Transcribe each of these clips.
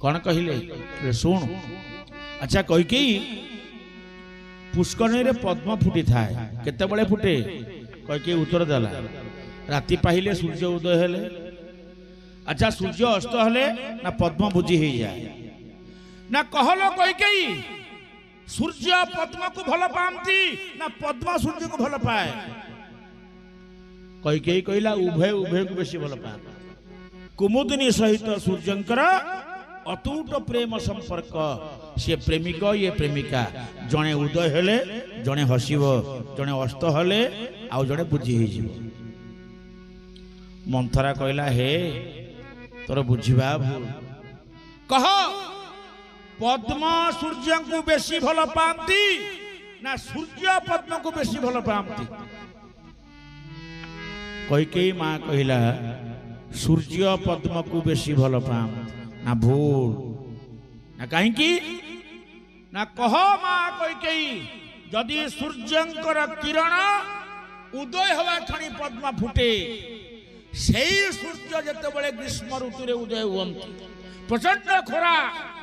कौन कहले शुण अच्छा कैकेयी पुष्करणी रे पद्म फुटी थाए केते बळे फुटे कैकेयी उत्तर देला राति पाहिले सूर्य उदय हेले अच्छा सूर्य अस्त हेले ना पद्म बुझी हो जाए ना कहलो कैकेयी सूर्य पद्म को भल पाती ना पद्म सूर्य को भल पाए कैकेयी कहला उभय उभय को बेसी भल पाए कुमुदिनी सहित सूर्यंकर अतूट प्रेम संपर्क से प्रेमिक ये प्रेमिका जड़े उदय हेले जड़े हसब जड़े अस्त हेले आउ जड़े बुझी हो मंथरा कहला हे तोर बुझा भूल कह पद्म सूर्य को बेसी भल पाती ना सूर्य पद्म को बेसी भल पाती कैकेयी माँ कहला सूर्य पद्म को बेसी भल पाती ना भूल ना कहीं ना कह माँ कैकेयी जदि सूर्यंकर किरण उदय हवा क्षणी पद्म फुटे से सूर्य जिते बड़े ग्रीष्म ऋतु उदय हुए प्रचंड खरा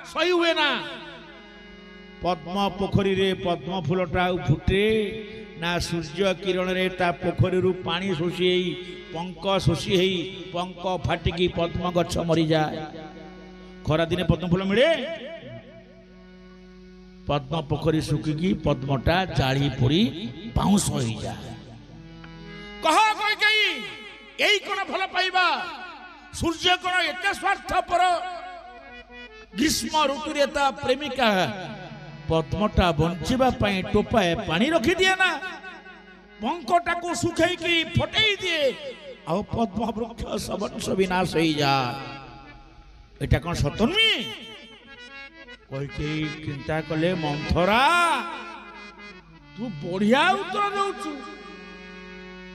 सही हुए ना पद्म पोखरी रे पद्म फूलटा फुटे ना सूर्य किरण रे ता पोखरी रु पानी शोषी पंक शोषी पंक फाटिकी पद्म गछ मरी जाए खरा दिने पद्म फूल मिले पद्म पोखरी सुखिकी पद्मटा जाली पोड़ी पाउंस हो जाए कह कैकेयी यही कौन भल पाइबा सूर्य कौन एत स्वार्थपर ग्रीष्म ऋतु प्रेमिका पद्मटा बंचिबा पई टोपाए पानी रखी दिए ना पंकटा को सुखई की फटई दिए आ पद्म वृक्ष सबंश विनाश हो जाए एटा कौन सत नुहे कैकेयी चिंता कले मंथरा तू बढ़िया उत्तर दौचु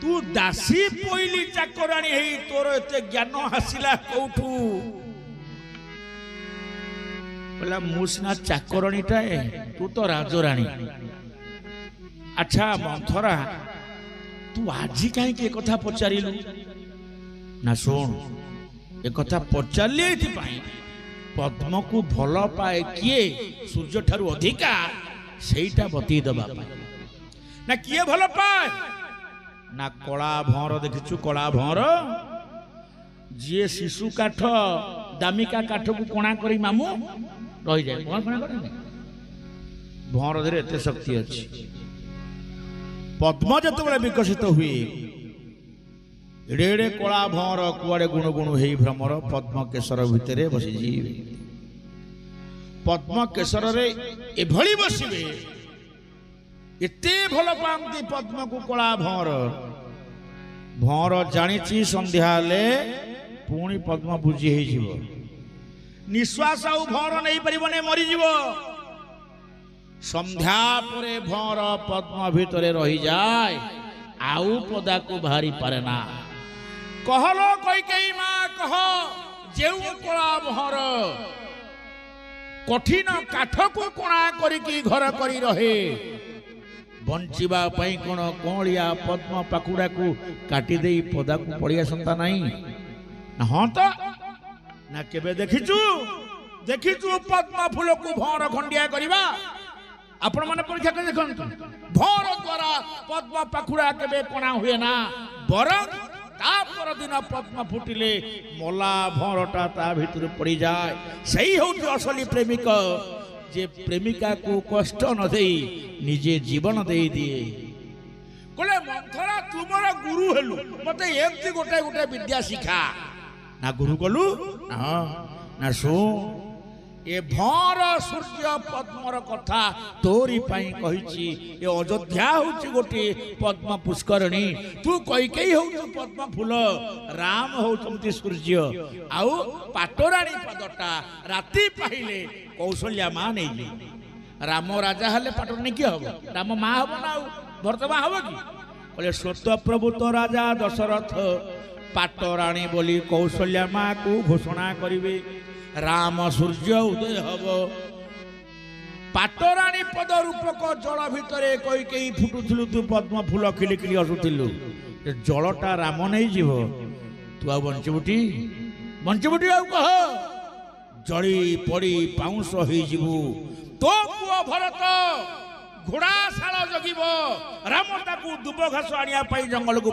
तू दासी पोइली चाकराणी है तोर एते ज्ञान हासिला कौठू बोला मुसना चाकराणी टाए तू तो राजराणी अच्छा मंथरा तू आज कहीं के कथा पचारिलु ना सुन एक कथा पचारे पद्म को भल पाए किए सूर्य ठारू अधिका सेटा बतई दबा ना किए भल पाए ना कला भंवर देखिछु कला भंवर जी शिशु काठ दामिका काठ को कोणा करी मामू रही जाए भंवर धीरे एत शक्ति अच्छी पद्म जो विकसित हुए एड़े एड़े कला भंवर कुआड़े गुणु गुणु हे भ्रमर पद्म केशर भितर बसी जीवे पद्म केशर रे एभली बसिबे एते भल पाती पद्म को कला भंवर भंवर जानी संध्या ले पुणी पद्म बुझी हो निश्वास आउ भंवर नहीं पारे मरीज संध्या परे भंवर पद्म भितर रही जाए आउ पदा को बाहरी पारे ना कहलो कैकेयी माँ कह जेउ कला भंवर कठिन काठ को कोणा करिकी घर करी रहे बंचिबा पई कोन कोलिया पद्म पाकुड़ा को काटी दे पदा को पड़िया संता नहीं हाँ तो ना केबे देखिचु पद्म फूल को भंवर खंडिया करिबा आपण माने परीक्षा कर देखन भंवर द्वारा पद्म पाकुड़ा केबे कोणा हुए ना बरं ता पर दिन पद्म फुटिले मला भंवरटा ता भितर पड़ी जाए सही हो असली प्रेमिक जे प्रेमिका को कष्ट न दे निजे जीवन दे दिए कहले मंथरा तुमर गुरु हेलु मते एमती गोटे गोटे विद्या शिखा ना गुरु कलु ना सु ए भंवर सूर्य पद्मर कथा तोरी पाई कहिछि ए अयोध्या होछि गोटे पद्म पुष्करणी तू कैकेयी होछु पद्म फूल राम होछंती सूर्य आउ पाटराणी पदटा राति पाइले कौशल्या मां नहीं राम राजा हेले पाटराणी की हबो राम मां हबो ना भरत मां हबो की कहले स्वत प्रभुत राजा दशरथ पाटराणी बोली कौशल्या मां को घोषणा करिवे राम सूर्य उदय हब पाटराणी पद रूपक जल भितर कैकेयी फुटुलु तू पद्म फूल खिलिखिली हसुलु जलटा राम नहीं जीव तू आ बंचबुटी आउ कह ଜଳି ପଡ଼ି ପାଉଁଶ ହେଇଯିବୁ। ତୋ ପୁଅ ଭରତ ଘୋଡ଼ା ଶାଳ ଜଗିବ, ରାମ ତାକୁ ଦୁବ ଘାସ ଆଣିବା ପାଇଁ ଜଙ୍ଗଲକୁ